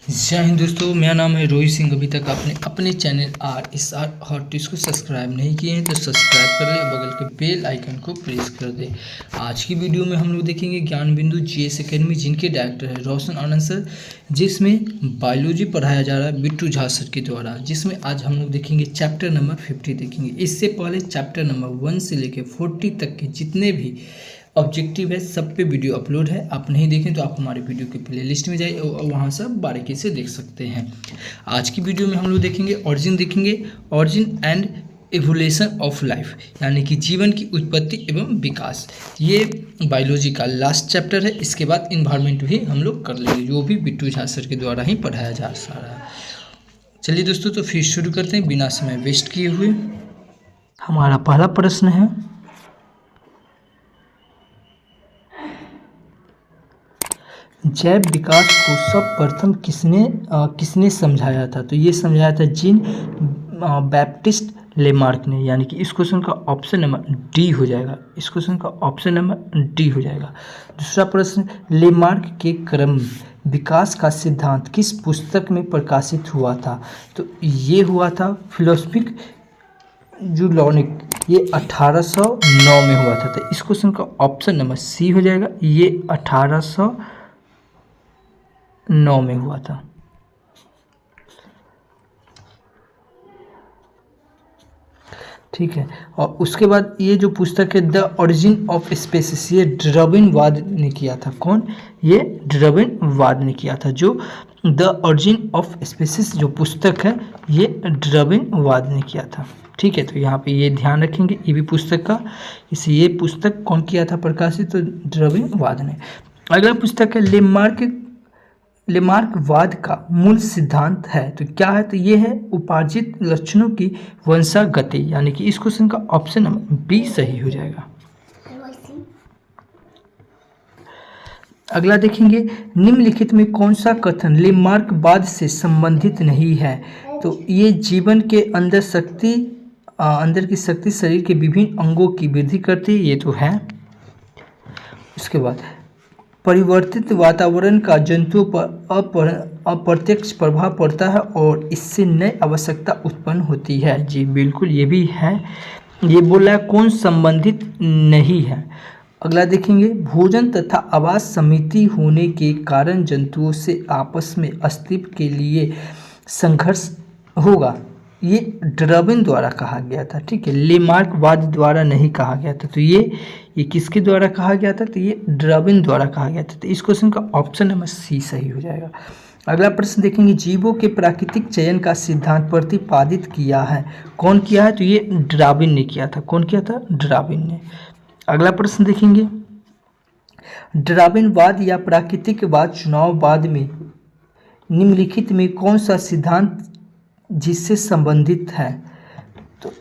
जय हिंद दोस्तों, मेरा नाम है रोहित सिंह। अभी तक आपने अपने चैनल RSR हॉट टिप्स को सब्सक्राइब नहीं किए हैं तो सब्सक्राइब कर ले और बगल के बेल आइकन को प्रेस कर दे। आज की वीडियो में हम लोग देखेंगे ज्ञान बिंदु GS एकेडमी, जिनके डायरेक्टर है रोशन आनंद सर, जिसमें बायोलॉजी पढ़ाया जा रहा है बिट्टू झा सर के द्वारा। जिसमें आज हम लोग देखेंगे चैप्टर नंबर 50 देखेंगे। इससे पहले चैप्टर नंबर 1 से लेकर 40 तक के जितने भी ऑब्जेक्टिव है सब पे वीडियो अपलोड है। आप नहीं देखें तो आप हमारे वीडियो के प्लेलिस्ट में जाइए और वहाँ सब बारीकी से देख सकते हैं। आज की वीडियो में हम लोग देखेंगे origin and evolution of life, यानी कि जीवन की उत्पत्ति एवं विकास। ये बायोलॉजी का लास्ट चैप्टर है। इसके बाद इन्वायरमेंट भी हम लोग कर लेंगे, जो भी बिट्टू झा सर के द्वारा ही पढ़ाया जा रहा है। चलिए दोस्तों, तो फिर शुरू करते हैं बिना समय वेस्ट किए हुए। हमारा पहला प्रश्न है, जैव विकास को सर्वप्रथम किसने समझाया था? तो ये समझाया था जीन बैप्टिस्ट लेमार्क ने, यानी कि इस क्वेश्चन का ऑप्शन नंबर डी हो जाएगा। इस क्वेश्चन का ऑप्शन नंबर डी हो जाएगा। दूसरा प्रश्न, लेमार्क के क्रम विकास का सिद्धांत किस पुस्तक में प्रकाशित हुआ था? तो ये हुआ था फिलोसफिक जूलॉनिक, ये 1809 में हुआ था। तो इस क्वेश्चन का ऑप्शन नंबर सी हो जाएगा। ये 1809 में हुआ था। ठीक है। और उसके बाद ये जो पुस्तक है द ओरिजिन ऑफ स्पीसीज, ये डार्विनवाद ने किया था। कौन? ये डार्विनवाद ने किया था। जो द ओरिजिन ऑफ स्पीसीज जो पुस्तक है ये डार्विनवाद ने किया था। ठीक है, तो यहाँ पे ये ध्यान रखेंगे, ये भी पुस्तक का, इसे ये पुस्तक कौन किया था प्रकाशित? तो डार्विनवाद ने। अगला पुस्तक है लेमार्कवाद का मूल सिद्धांत है। तो क्या है? तो ये है उपार्जित लक्षणों की वंशागति, यानी कि इस क्वेश्चन का ऑप्शन नंबर बी सही हो जाएगा। अगला देखेंगे, निम्नलिखित में कौन सा कथन लेमार्कवाद से संबंधित नहीं है? तो ये जीवन के अंदर की शक्ति शरीर के विभिन्न अंगों की वृद्धि करती है, ये तो है। उसके बाद परिवर्तित वातावरण का जंतुओं पर अप्रत्यक्ष प्रभाव पड़ता है और इससे नई आवश्यकता उत्पन्न होती है। जी बिल्कुल, ये भी है। ये बोला है कौन संबंधित नहीं है। अगला देखेंगे, भोजन तथा आवास समिति होने के कारण जंतुओं से आपस में अस्तित्व के लिए संघर्ष होगा। ये डार्विन द्वारा कहा गया था। ठीक है, लेमार्कवाद द्वारा नहीं कहा गया था। तो ये किसके द्वारा कहा गया था? तो ये डार्विन द्वारा कहा गया था। तो इस क्वेश्चन का ऑप्शन नंबर सी सही हो जाएगा। अगला प्रश्न देखेंगे, जीवों के प्राकृतिक चयन का सिद्धांत प्रतिपादित किया है। कौन किया है? तो ये डार्विन ने किया था। कौन किया था? डार्विन ने। अगला प्रश्न देखेंगे, डार्विनवाद या प्राकृतिकवाद चुनाववाद में निम्नलिखित में कौन सा सिद्धांत जिससे संबंधित है? तो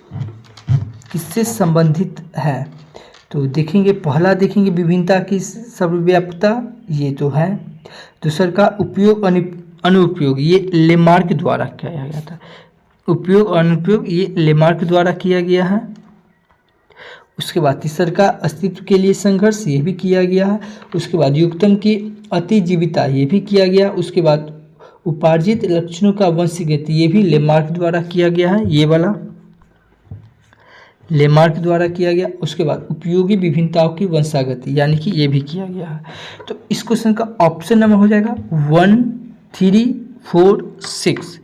किससे संबंधित है? तो देखेंगे, पहला देखेंगे विभिन्नता की सर्वव्यापकता, ये तो है। दूसरा का उपयोग अनुपयोग, ये लेमार्क द्वारा किया गया था। उपयोग अनुपयोग ये लेमार्क द्वारा किया गया है। उसके बाद तीसरा का अस्तित्व के लिए संघर्ष, ये भी किया गया है। उसके बाद युक्तम की अतिजीविता, ये भी किया गया। उसके बाद उपार्जित लक्षणों का वंशगति, ये भी लेमार्क द्वारा किया गया है। ये वाला लेमार्क द्वारा किया गया। उसके बाद उपयोगी विभिन्नताओं की वंशागति, यानी कि ये भी किया गया है। तो इस क्वेश्चन का ऑप्शन नंबर हो जाएगा 1, 3, 4, 6।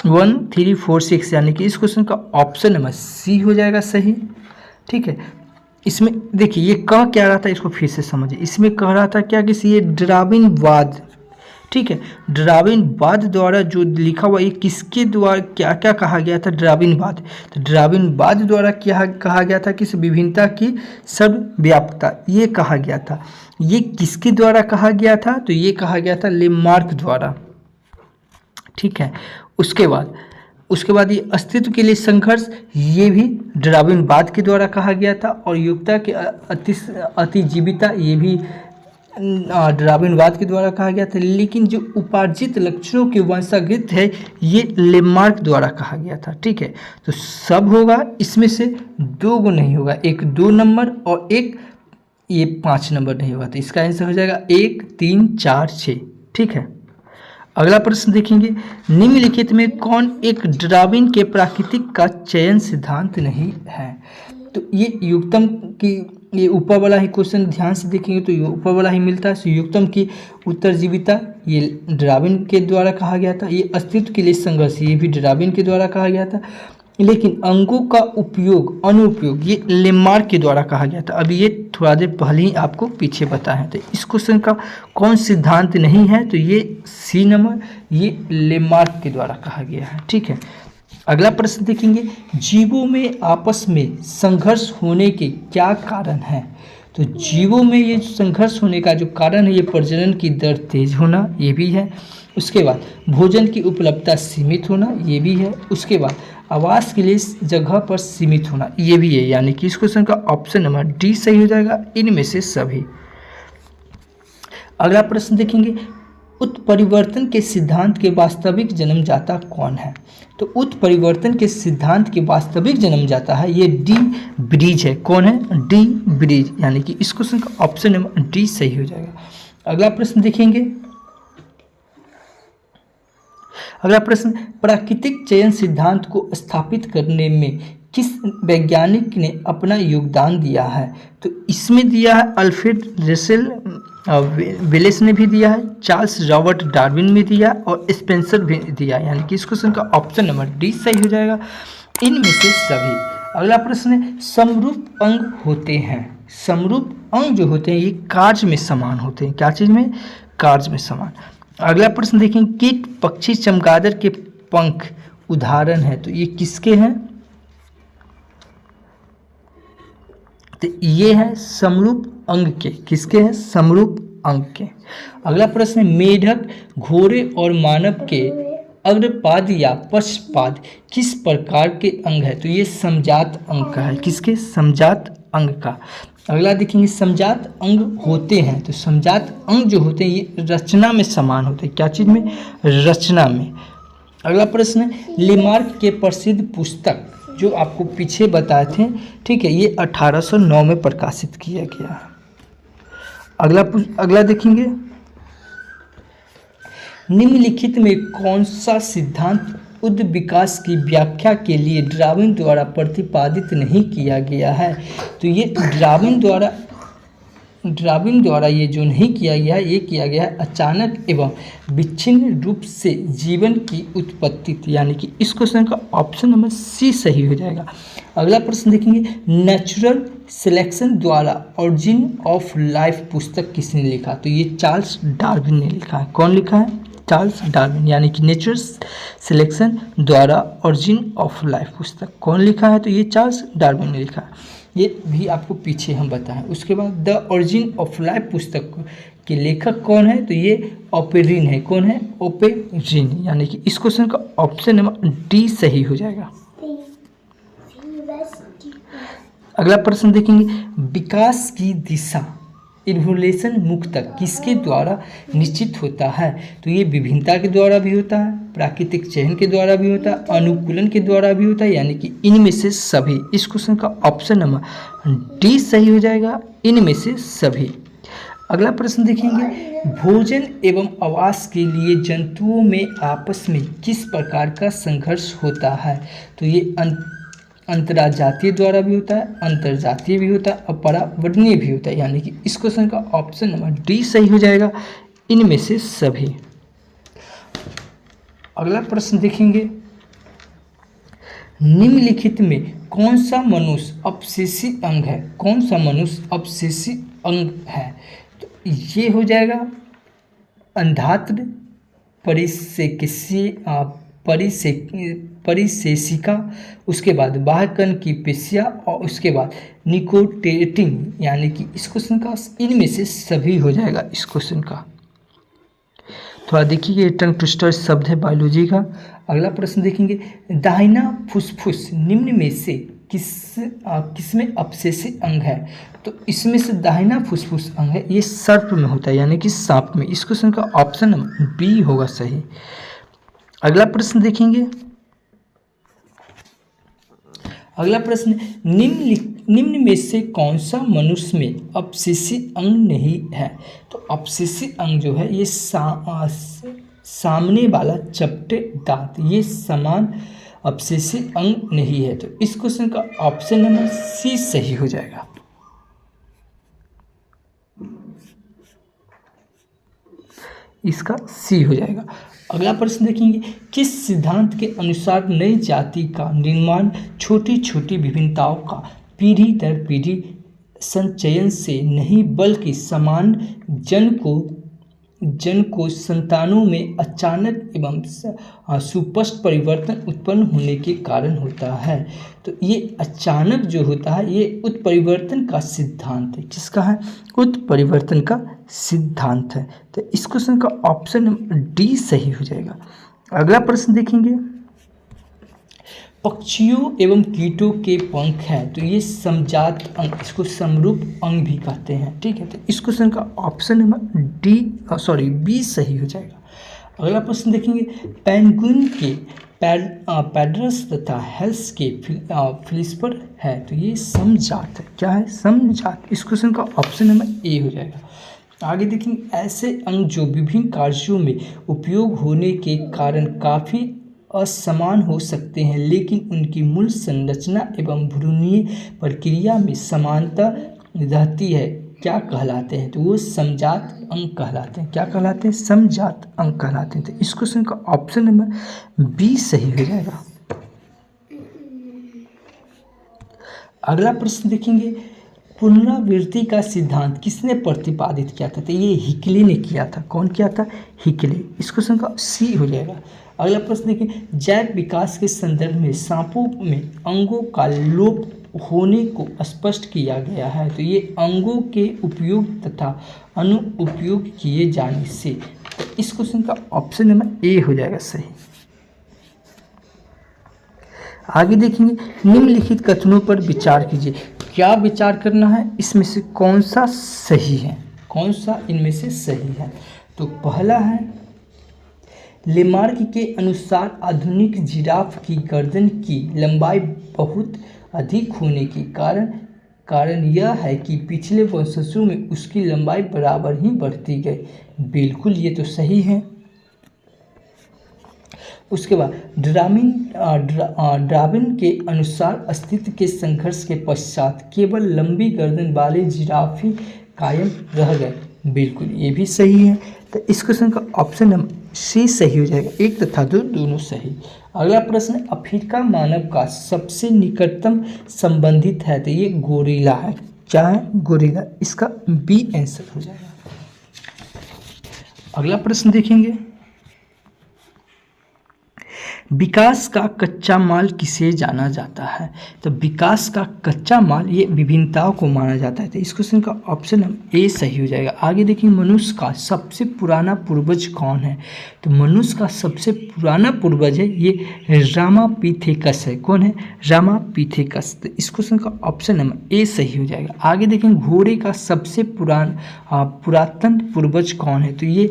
1, 3, 4, 6, यानी कि इस क्वेश्चन का ऑप्शन नंबर सी हो जाएगा सही। ठीक है, इसमें देखिए ये कह क्या रहा था, इसको फिर से समझिए। इसमें कह रहा था क्या कि ये डार्विनवाद, ठीक है, डार्विनवाद द्वारा जो लिखा हुआ, ये किसके द्वारा क्या क्या कहा गया था? डार्विनवाद। तो डार्विनवाद द्वारा क्या कहा गया था? किस विभिन्नता की सर्वव्यापकता, ये कहा गया था। ये किसके द्वारा कहा गया था? तो ये कहा गया था लेमार्क द्वारा। ठीक है, उसके बाद ये अस्तित्व के लिए संघर्ष, ये भी डार्विनवाद के द्वारा कहा गया था। और युक्ता के अतिजीविता, ये भी डार्विनवाद के द्वारा कहा गया था। लेकिन जो उपार्जित लक्षणों के वंशागत है, ये लेमार्क द्वारा कहा गया था। ठीक है, तो सब होगा, इसमें से 2 गो नहीं होगा, एक 2 नंबर और एक ये 5 नंबर नहीं होगा। तो इसका आंसर हो जाएगा 1, 3, 4, 6। ठीक है, अगला प्रश्न देखेंगे, निम्नलिखित में कौन एक डार्विन के प्राकृतिक का चयन सिद्धांत नहीं है। तो ये युक्तम की, ये ऊपर वाला ही क्वेश्चन ध्यान से देखेंगे तो ये ऊपर वाला ही मिलता है। युक्तम की उत्तरजीविता ये डार्विन के द्वारा कहा गया था। ये अस्तित्व के लिए संघर्ष ये भी डार्विन के द्वारा कहा गया था। लेकिन अंगों का उपयोग अनुपयोग ये लेमार्क के द्वारा कहा गया था। अभी ये थोड़ा देर पहले ही आपको पीछे बताया है। तो इस क्वेश्चन का कौन सिद्धांत नहीं है, तो ये सी नंबर, ये लेमार्क के द्वारा कहा गया है। ठीक है, अगला प्रश्न देखेंगे, जीवों में आपस में संघर्ष होने के क्या कारण हैं। तो जीवों में ये संघर्ष होने का जो कारण है, ये प्रजनन की दर तेज होना, ये भी है। उसके बाद भोजन की उपलब्धता सीमित होना, ये भी है। उसके बाद आवास के लिए जगह पर सीमित होना, ये भी है। यानी कि इस क्वेश्चन का ऑप्शन नंबर डी सही हो जाएगा, इनमें से सभी। अगला प्रश्न देखेंगे, उत्परिवर्तन के सिद्धांत के वास्तविक जन्मदाता कौन है। तो उत्परिवर्तन के सिद्धांत के वास्तविक जन्मदाता है ये डी ब्रीज है। कौन है? De Vries. यानी कि इस क्वेश्चन का ऑप्शन नंबर डी सही हो जाएगा। अगला प्रश्न देखेंगे, अगला प्रश्न, प्राकृतिक चयन सिद्धांत को स्थापित करने में किस वैज्ञानिक ने अपना योगदान दिया है। तो इसमें दिया है अल्फ्रेड रसेल वेलेस ने भी दिया है, चार्ल्स रॉबर्ट डार्विन में दिया और स्पेंसर भी दिया। यानी कि इस क्वेश्चन का ऑप्शन नंबर डी सही हो जाएगा, इनमें से सभी। अगला प्रश्न है, समरूप अंग होते हैं। समरूप अंग जो होते हैं ये कार्य में समान होते हैं। क्या चीज में? कार्य में समान। अगला प्रश्न देखेंगे, कीट पक्षी चमगादड़ के पंख उदाहरण है। तो ये किसके हैं? तो ये है समरूप अंग के। किसके हैं? समरूप अंग के। अगला प्रश्न है, मेढक, घोड़े और मानव के अग्रपाद या पश्चपाद किस प्रकार के अंग है। तो ये समजात अंग का है। किसके? समजात अंग का। अगला देखेंगे, समजात अंग होते हैं। तो समजात अंग जो होते हैं ये रचना में समान होते हैं। क्या चीज में? रचना में। अगला प्रश्न है, लेमार्क के प्रसिद्ध पुस्तक जो आपको पीछे बताए थे, ठीक है, ये 1809 में प्रकाशित किया गया। अगला देखेंगे, निम्नलिखित में कौन सा सिद्धांत उद्द विकास की व्याख्या के लिए डार्विन द्वारा प्रतिपादित नहीं किया गया है। तो ये डार्विन द्वारा ये जो नहीं किया गया है, ये किया गया है अचानक एवं विच्छिन्न रूप से जीवन की उत्पत्ति। यानी कि इस क्वेश्चन का ऑप्शन नंबर सी सही हो जाएगा। अगला प्रश्न देखेंगे, नेचुरल सिलेक्शन द्वारा ओरिजिन ऑफ लाइफ पुस्तक किसने लिखा। तो ये चार्ल्स डार्विन ने लिखा है। कौन लिखा है? Charles Darwin. यानी कि नेचुरल सिलेक्शन द्वारा ओरिजिन ऑफ लाइफ पुस्तक कौन लिखा है? तो ये चार्ल्स डार्विन ने लिखा है। ये भी आपको पीछे हम बताएं। उसके बाद द ओरिजिन ऑफ लाइफ पुस्तक के लेखक कौन है? तो ये ओपेरिन है। कौन है? ओपेरिन। यानी कि इस क्वेश्चन का ऑप्शन नंबर डी सही हो जाएगा। अगला प्रश्न देखेंगे, विकास की दिशा इवोल्यूशन मुख्यतः किसके द्वारा निश्चित होता है। तो ये विभिन्नता के द्वारा भी होता है, प्राकृतिक चयन के द्वारा भी होता है, अनुकूलन के द्वारा भी होता है। यानी कि इनमें से सभी। इस क्वेश्चन का ऑप्शन नंबर डी सही हो जाएगा, इनमें से सभी। अगला प्रश्न देखेंगे, भोजन एवं आवास के लिए जंतुओं में आपस में किस प्रकार का संघर्ष होता है। तो ये अंतरजातीय द्वारा भी होता है, अंतरजातीय भी होता है और परावर्णीय भी होता है। यानी कि इस क्वेश्चन का ऑप्शन नंबर डी सही हो जाएगा, इनमें से सभी। अगला प्रश्न देखेंगे, निम्नलिखित में कौन सा मनुष्य अपसेसी अंग है। कौन सा मनुष्य अपसेसी अंग है। तो ये हो जाएगा अंधात्र, परिसेसिका, उसके बाद बाह्यकर्ण की पेशिया और उसके बाद निकोटेटिंग। यानी कि इस क्वेश्चन का इनमें से सभी हो जाएगा। इस क्वेश्चन का थोड़ा देखिए, ये टंग ट्विस्टर शब्द है बायोलॉजी का। अगला प्रश्न देखेंगे, दाहिना फुसफुस निम्न में से किसमें अपसेसी अंग है। तो इसमें से दाहिना फुसफुस अंग है, ये सर्प में होता है। यानी कि सांप में। इस क्वेश्चन का ऑप्शन बी होगा सही। अगला प्रश्न देखेंगे, अगला प्रश्न, निम्न में से कौन सा मनुष्य में अपसेसी अंग नहीं है। तो अपसेसी अंग जो है ये सामने वाला चपटे दांत ये समान अवशेषीय अंग नहीं है। तो इस क्वेश्चन का ऑप्शन नंबर सी सही हो जाएगा। इसका सी हो जाएगा। अगला प्रश्न देखेंगे, किस सिद्धांत के अनुसार नई जाति का निर्माण छोटी छोटी विभिन्नताओं का पीढ़ी दर पीढ़ी संचयन से नहीं बल्कि समान जन को संतानों में अचानक एवं सुस्पष्ट परिवर्तन उत्पन्न होने के कारण होता है। तो ये अचानक जो होता है ये उत्परिवर्तन का सिद्धांत है। किसका है? उत्परिवर्तन का सिद्धांत है। तो इस क्वेश्चन का ऑप्शन डी सही हो जाएगा। अगला प्रश्न देखेंगे, पक्षियों एवं कीटों के पंख हैं तो ये समजात अंग, इसको समरूप अंग भी कहते हैं। ठीक है, तो इस क्वेश्चन का ऑप्शन नंबर बी सही हो जाएगा। अगला प्रश्न देखेंगे, पेंगुइन के पैडरस तथा हेल्स के फिलिस्पर है तो ये समजात है। क्या है? समजात। इस क्वेश्चन का ऑप्शन नंबर ए हो जाएगा। आगे देखेंगे, ऐसे अंग जो विभिन्न कार्यों में उपयोग होने के कारण काफ़ी असमान हो सकते हैं लेकिन उनकी मूल संरचना एवं भ्रूणीय प्रक्रिया में समानता रहती है, क्या कहलाते हैं? तो वो समजात अंग कहलाते हैं। क्या कहलाते हैं? समजात अंग कहलाते हैं। तो इस क्वेश्चन का ऑप्शन नंबर बी सही हो जाएगा। अगला प्रश्न देखेंगे, पुनरावृत्ति का सिद्धांत किसने प्रतिपादित किया था? तो ये हिकले ने किया था। कौन किया था? हिकले। इस क्वेश्चन का सी हो जाएगा। अगला प्रश्न देखिए, जैव विकास के संदर्भ में सांपों में अंगों का लोप होने को स्पष्ट किया गया है तो ये अंगों के उपयोग तथा अनुपयोग किए जाने से। तो इस क्वेश्चन का ऑप्शन नंबर ए हो जाएगा सही। आगे देखेंगे, निम्नलिखित कथनों पर विचार कीजिए। क्या विचार करना है? इसमें से कौन सा सही है? कौन सा इनमें से सही है? तो पहला है, लेमार्क के अनुसार आधुनिक जिराफ की गर्दन की लंबाई बहुत अधिक होने के कारण यह है कि पिछले वंशजों में उसकी लंबाई बराबर ही बढ़ती गई। बिल्कुल, ये तो सही है। उसके बाद डार्विन के अनुसार अस्तित्व के संघर्ष के पश्चात केवल लंबी गर्दन वाले जिराफ ही कायम रह गए। बिल्कुल, ये भी सही है। तो इस क्वेश्चन का ऑप्शन नंबर सी सही हो जाएगा। एक तथा दो दोनों सही। अगला प्रश्न, अफ्रीका मानव का सबसे निकटतम संबंधित है तो ये गोरिल्ला है। क्या है? गोरिल्ला। इसका बी आंसर हो जाएगा। अगला प्रश्न देखेंगे, विकास का कच्चा माल किसे जाना जाता है? तो विकास का कच्चा माल ये विभिन्नताओं को माना जाता है। तो इस क्वेश्चन का ऑप्शन ए सही हो जाएगा। आगे देखिए, मनुष्य का सबसे पुराना पूर्वज कौन है? तो मनुष्य का सबसे पुराना पूर्वज है ये रामापिथेकस है। कौन है? रामापिथेकस। तो इस क्वेश्चन का ऑप्शन नंबर ए सही हो जाएगा। आगे देखेंगे, घोड़े का सबसे पुरातन पूर्वज कौन है? तो ये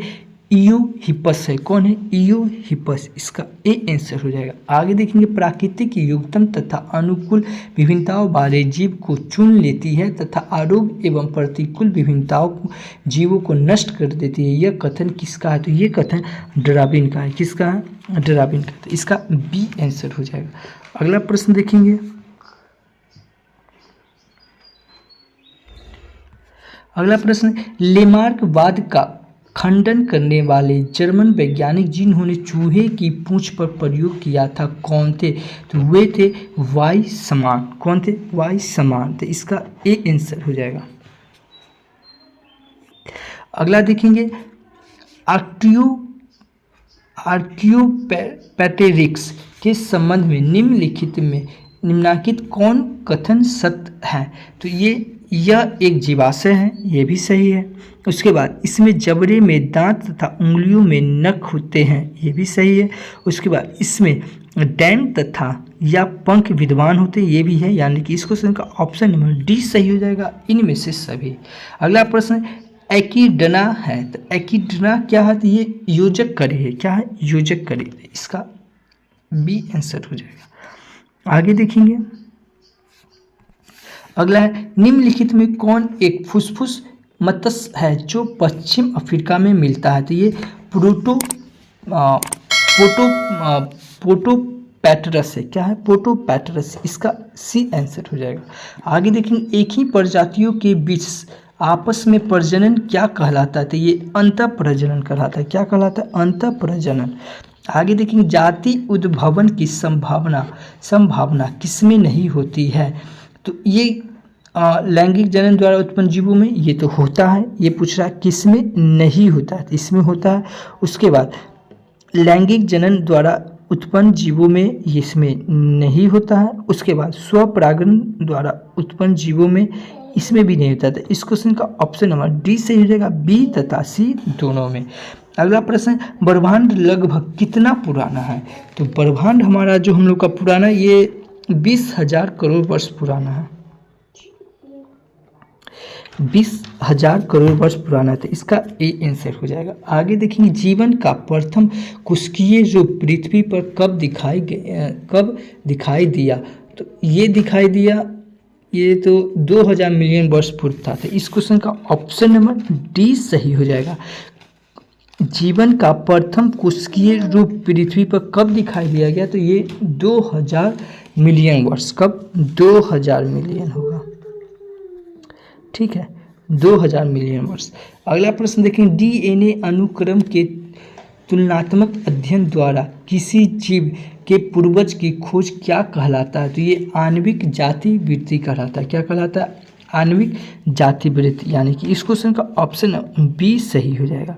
इयोहिपस है। कौन है? इयोहिपस। इसका ए आंसर हो जाएगा। आगे देखेंगे, प्राकृतिक योगदान तथा अनुकूल विभिन्नताओं वाले जीव को चुन लेती है तथा आरोग्य एवं प्रतिकूल विभिन्नताओं को जीवों को नष्ट कर देती है। यह कथन किसका है? तो ये कथन डार्विन का है। किसका है? डार्विन का। तो इसका बी आंसर हो जाएगा। अगला प्रश्न देखेंगे, अगला प्रश्न, लेमार्कवाद का खंडन करने वाले जर्मन वैज्ञानिक जिन्होंने चूहे की पूंछ पर प्रयोग किया था कौन थे? तो वे थे वाइसमान। कौन थे? वाइसमान। तो इसका ए आंसर हो जाएगा। अगला देखेंगे, आर्कियोपैटेरिक्स के संबंध में निम्नलिखित कौन कथन सत्य है? तो यह एक जीवाश्म है। ये भी सही है। उसके बाद इसमें जबड़े में दांत तथा उंगलियों में नख होते हैं। ये भी सही है। उसके बाद इसमें डैंग तथा या पंख विद्वान होते हैं। ये भी है। यानी कि इस क्वेश्चन का ऑप्शन नंबर डी सही हो जाएगा इनमें से सभी। अगला प्रश्न, एकिडना है तो एकिडना क्या है? तो ये योजक करे है। क्या है? योजक करे। इसका बी आंसर हो जाएगा। आगे देखेंगे, अगला है, निम्नलिखित में कौन एक फुसफुस मत्स्य है जो पश्चिम अफ्रीका में मिलता है? तो ये पोटो पोटोपैटरस है। क्या है? पोटोपैटरस, इसका सी आंसर हो जाएगा। आगे देखेंगे एक ही प्रजातियों के बीच आपस में प्रजनन क्या कहलाता है? तो ये अंतः प्रजनन कहलाता है। क्या कहलाता है? अंतः प्रजनन। आगे देखेंगे जाति उद्भवन की संभावना किसमें नहीं होती है? तो ये लैंगिक जनन द्वारा उत्पन्न जीवों में ये तो होता है। ये पूछ रहा है किसमें नहीं होता है? तो इसमें होता है। उसके बाद लैंगिक जनन द्वारा उत्पन्न जीवों में इसमें नहीं होता है। उसके बाद स्वपरागण द्वारा उत्पन्न जीवों में इसमें भी नहीं होता था। इस क्वेश्चन का ऑप्शन नंबर डी सही हो जाएगा, बी तथा सी दोनों में। अगला प्रश्न, ब्रह्मांड लगभग कितना पुराना है? तो ब्रह्मांड हमारा जो हम लोग का पुराना ये 20,000 करोड़ वर्ष पुराना है। 20,000 करोड़ वर्ष पुराना है। तो इसका ए आंसर हो जाएगा। आगे देखेंगे जीवन का प्रथम कुस्कीय जो पृथ्वी पर कब दिखाई दिया? तो ये दिखाई दिया, ये तो 2000 मिलियन वर्ष पूर्व था। तो इस क्वेश्चन का ऑप्शन नंबर डी सही हो जाएगा। जीवन का प्रथम कुस्कीय रूप पृथ्वी पर कब दिखाई दिया गया? तो ये 2000 मिलियन वर्ष। कब? 2000 मिलियन होगा। ठीक है, 2000 मिलियन वर्ष। अगला प्रश्न देखें, डीएनए अनुक्रम के तुलनात्मक अध्ययन द्वारा किसी जीव के पूर्वज की खोज क्या कहलाता है? तो ये आणविक जाति वृत्ति कहलाता है। क्या कहलाता है? आणविक जाति वृत्ति। यानी कि इस क्वेश्चन का ऑप्शन बी सही हो जाएगा।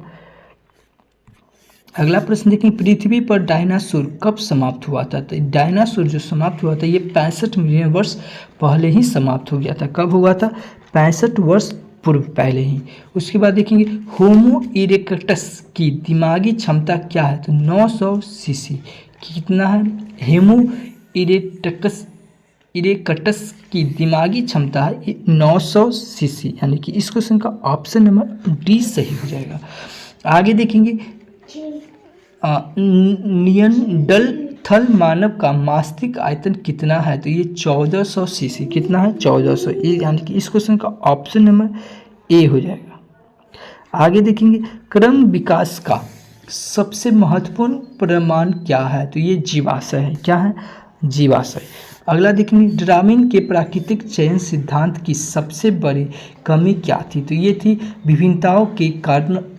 अगला प्रश्न देखें, पृथ्वी पर डायनासोर कब समाप्त हुआ था? तो डायनासोर जो समाप्त हुआ था ये 65 मिलियन वर्ष पहले ही समाप्त हो गया था। कब हुआ था? 65 वर्ष पूर्व पहले ही। उसके बाद देखेंगे होमो इरेक्टस की दिमागी क्षमता क्या है? तो 900 सीसी। कितना है? हेमो इरेक्टस की दिमागी क्षमता है 900 सीसी। यानी कि इस क्वेश्चन का ऑप्शन नंबर डी सही हो जाएगा। आगे देखेंगे नियंडरथल मानव का मासिक आयतन कितना है? तो ये 1400 सीसी। कितना है? 1400। यानी कि इस क्वेश्चन का ऑप्शन नंबर ए हो जाएगा। आगे देखेंगे क्रम विकास का सबसे महत्वपूर्ण प्रमाण क्या है? तो ये जीवाश्य है। क्या है? जीवाश्य। अगला देखेंगे डार्विन के प्राकृतिक चयन सिद्धांत की सबसे बड़ी कमी क्या थी? तो ये थी विभिन्नताओं के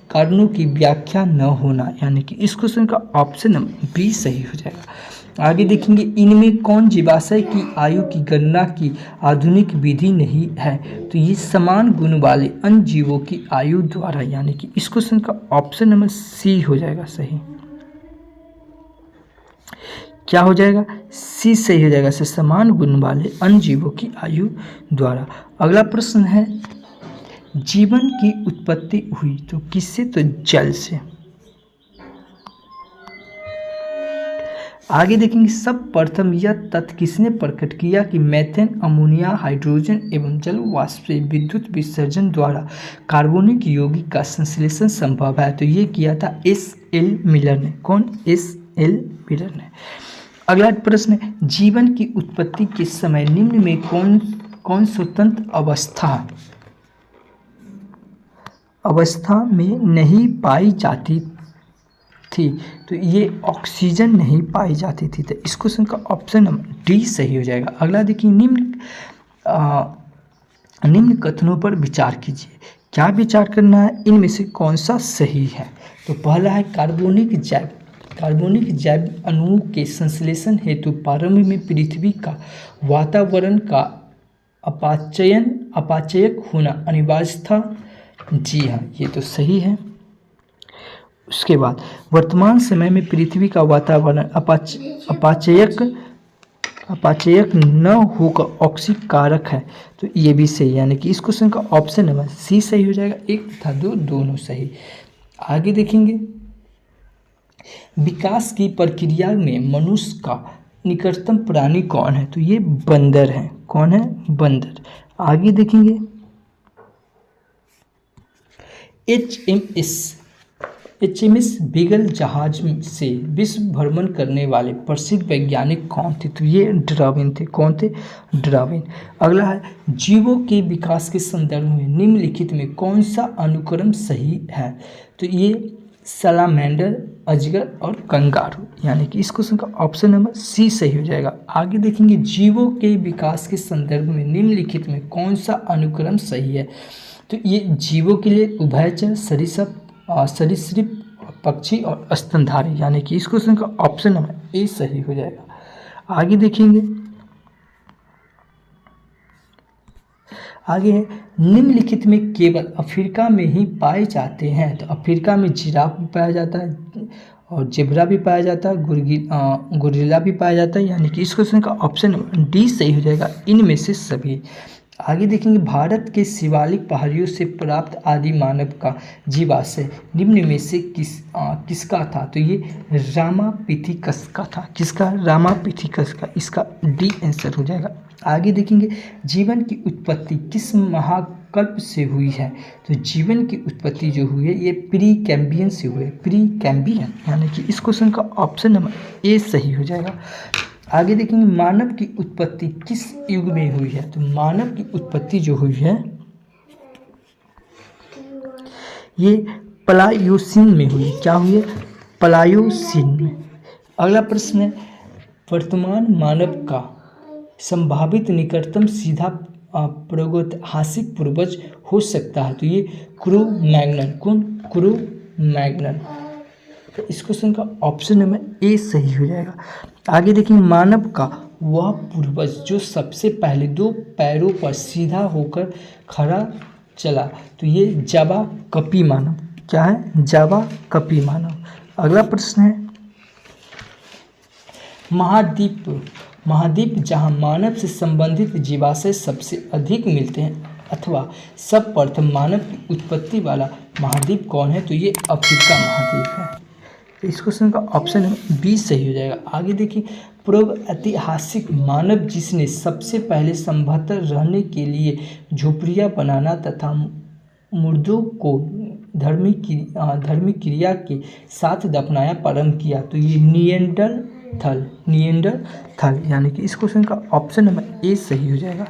कारणों की व्याख्या न होना। यानी कि इस क्वेश्चन का ऑप्शन नंबर बी सही हो जाएगा। आगे देखेंगे इनमें कौन जीवाश्य की आयु की गणना की आधुनिक विधि नहीं है? तो ये समान गुण वाले अन्य जीवों की आयु द्वारा। यानी कि इस क्वेश्चन का ऑप्शन नंबर सी हो जाएगा सही। क्या हो जाएगा? सी सही हो जाएगा। समान गुण वाले अन्य जीवों की आयु द्वारा। अगला प्रश्न है जीवन की उत्पत्ति हुई तो किससे? तो जल से। आगे देखेंगे सब प्रथम यह तथ्य किसने प्रकट किया कि मीथेन, अमोनिया, हाइड्रोजन एवं जल वाष्प से विद्युत विसर्जन द्वारा कार्बनिक यौगिक का संश्लेषण संभव है? तो ये किया था एस.एल. मिलर ने। कौन? एस.एल. मिलर ने। अगला प्रश्न, जीवन की उत्पत्ति के समय निम्न में कौन स्वतंत्र अवस्था में नहीं पाई जाती थी? तो ये ऑक्सीजन नहीं पाई जाती थी। तो इस क्वेश्चन का ऑप्शन नंबर डी सही हो जाएगा। अगला देखिए निम्न कथनों पर विचार कीजिए। क्या विचार करना है? इनमें से कौन सा सही है? तो पहला है कार्बनिक जैव अणुओं के संश्लेषण हेतु प्रारंभ में पृथ्वी का वातावरण का अपाचयक होना अनिवार्य था। जी हाँ, ये तो सही है। उसके बाद वर्तमान समय में पृथ्वी का वातावरण अपाचयक न होकर ऑक्सीकारक है। तो ये भी सही। यानी कि इस क्वेश्चन का ऑप्शन नंबर सी सही हो जाएगा। 1 तथा 2 दोनों सही। आगे देखेंगे विकास की प्रक्रिया में मनुष्य का निकटतम प्राणी कौन है? तो ये बंदर है। कौन है? बंदर। आगे देखेंगे HMS बीगल जहाज से विश्व भ्रमण करने वाले प्रसिद्ध वैज्ञानिक कौन थे? तो ये डार्विन थे। कौन थे? डार्विन। अगला है जीवों के विकास के संदर्भ में निम्नलिखित में कौन सा अनुक्रम सही है? तो ये सलामेंडर, अजगर और कंगारू, यानी कि इस क्वेश्चन का ऑप्शन नंबर सी सही हो जाएगा। आगे देखेंगे जीवों के विकास के संदर्भ में निम्नलिखित में कौन सा अनुक्रम सही है। तो ये जीवों के लिए उभयचर, सरीसृप, पक्षी और स्तनधारी, यानी कि इस क्वेश्चन का ऑप्शन नंबर ए सही हो जाएगा। आगे देखेंगे, आगे है निम्नलिखित में केवल अफ्रीका में ही पाए जाते हैं। तो अफ्रीका में जिराफ भी पाया जाता है और जेब्रा भी पाया जाता है, गोरिल्ला भी पाया जाता है, यानी कि इस क्वेश्चन का ऑप्शन डी सही हो जाएगा, इनमें से सभी। आगे देखेंगे भारत के शिवालिक पहाड़ियों से प्राप्त आदि मानव का जीवाश्य निम्न में से किसका था। तो ये रामापिथिकस का था। किसका? रामापिथिकस का। इसका डी आंसर हो जाएगा। आगे देखेंगे जीवन की उत्पत्ति किस महाकल्प से हुई है। तो जीवन की उत्पत्ति जो हुई है ये प्री कैम्बियन से हुई है, प्री कैम्बियन, यानी कि इस क्वेश्चन का ऑप्शन नंबर ए सही हो जाएगा। आगे देखेंगे मानव की उत्पत्ति किस युग में हुई है। तो मानव की उत्पत्ति जो हुई है ये प्लायोसीन में हुई। क्या हुई है? प्लायोसीन में। अगला प्रश्न है वर्तमान मानव का संभावित निकटतम सीधा प्रागैतिहासिक पूर्वज हो सकता है। तो ये क्रो-मैग्नन। कौन? क्रो-मैग्नन। तो इस क्वेश्चन का ऑप्शन नंबर ए सही हो जाएगा। आगे देखिए मानव का वह पूर्वज जो सबसे पहले 2 पैरों पर सीधा होकर खड़ा चला। तो ये जावा कपी मानव। क्या है? जावा कपी मानव। अगला प्रश्न है महाद्वीप जहां मानव से संबंधित जीवाश्य सबसे अधिक मिलते हैं अथवा सर्वप्रथम मानव की उत्पत्ति वाला महाद्वीप कौन है। तो ये अफ्रीका महाद्वीप है। तो इस क्वेश्चन का ऑप्शन बी सही हो जाएगा। आगे देखिए प्रागैतिहासिक मानव जिसने सबसे पहले संभवतः रहने के लिए झोपड़ियाँ बनाना तथा मुर्दों को धर्मिक क्रिया के साथ दफनाया प्रारंभ किया। तो ये निएंडरथल, यानी कि इस क्वेश्चन का ऑप्शन नंबर ए सही हो जाएगा।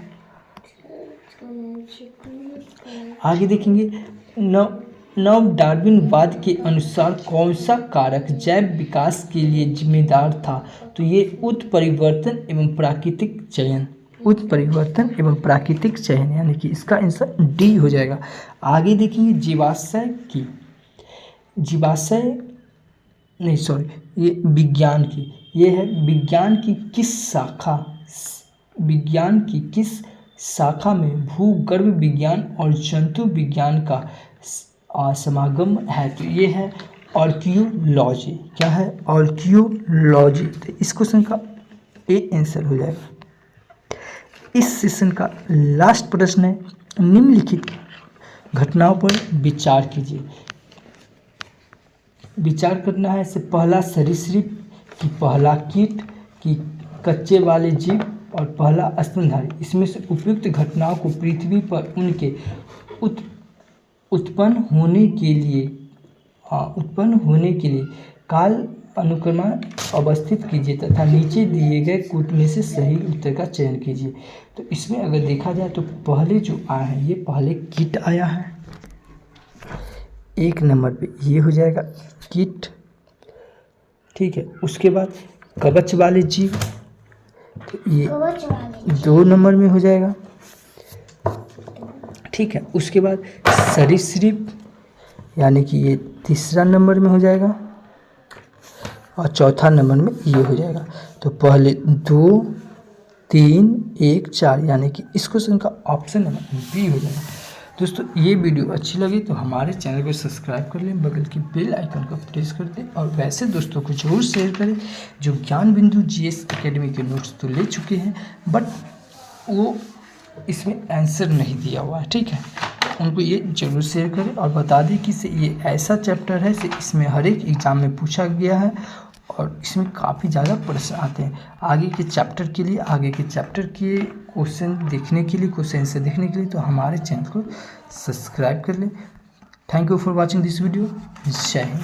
आगे देखेंगे नव डार्विनवाद के अनुसार कौन सा कारक जैव विकास के लिए जिम्मेदार था। तो ये उत्परिवर्तन एवं प्राकृतिक चयन, यानी कि इसका आंसर डी हो जाएगा। आगे देखेंगे ये विज्ञान की, ये है विज्ञान की किस शाखा में भूगर्भ विज्ञान और जंतु विज्ञान का समागम है। तो ये है आर्कियोलॉजी। क्या है? आर्कियोलॉजी। तो इस क्वेश्चन का ए आंसर हो जाएगा। इस सेशन का लास्ट प्रश्न है निम्नलिखित घटनाओं पर विचार कीजिए। विचार करना है इससे पहला सरीसृप की, पहला कीट की, कच्चे वाले जीव और पहला स्तनधारी। इसमें से उपयुक्त घटनाओं को पृथ्वी पर उनके उत्पन्न होने के लिए काल अनुक्रम अवस्थित कीजिए तथा नीचे दिए गए कूट में से सही उत्तर का चयन कीजिए। तो इसमें अगर देखा जाए तो पहले जो आया है ये पहले कीट आया है। 1 नंबर पे ये हो जाएगा कीट। ठीक है, उसके बाद कवच वाले जीव, तो ये 2 नंबर में हो जाएगा। ठीक है, उसके बाद सरीसृप, यानी कि ये 3रा नंबर में हो जाएगा और 4था नंबर में ये हो जाएगा। तो पहले 2, 3, 1, 4, यानी कि इस क्वेश्चन का ऑप्शन नंबर बी हो जाएगा। दोस्तों ये वीडियो अच्छी लगी तो हमारे चैनल को सब्सक्राइब कर लें, बगल की बेल आइकन को प्रेस कर दें और वैसे दोस्तों को जरूर शेयर करें जो ज्ञान बिंदु जीएस एकेडमी के नोट्स तो ले चुके हैं बट वो इसमें आंसर नहीं दिया हुआ है। ठीक है, उनको ये जरूर शेयर करें और बता दें कि ये ऐसा चैप्टर है से इसमें हर एक एग्ज़ाम में पूछा गया है और इसमें काफ़ी ज़्यादा प्रश्न आते हैं। आगे के चैप्टर के क्वेश्चन देखने के लिए, क्वेश्चन आंसर देखने के लिए तो हमारे चैनल को सब्सक्राइब कर लें। Thank you for watching this video. जय हिंद।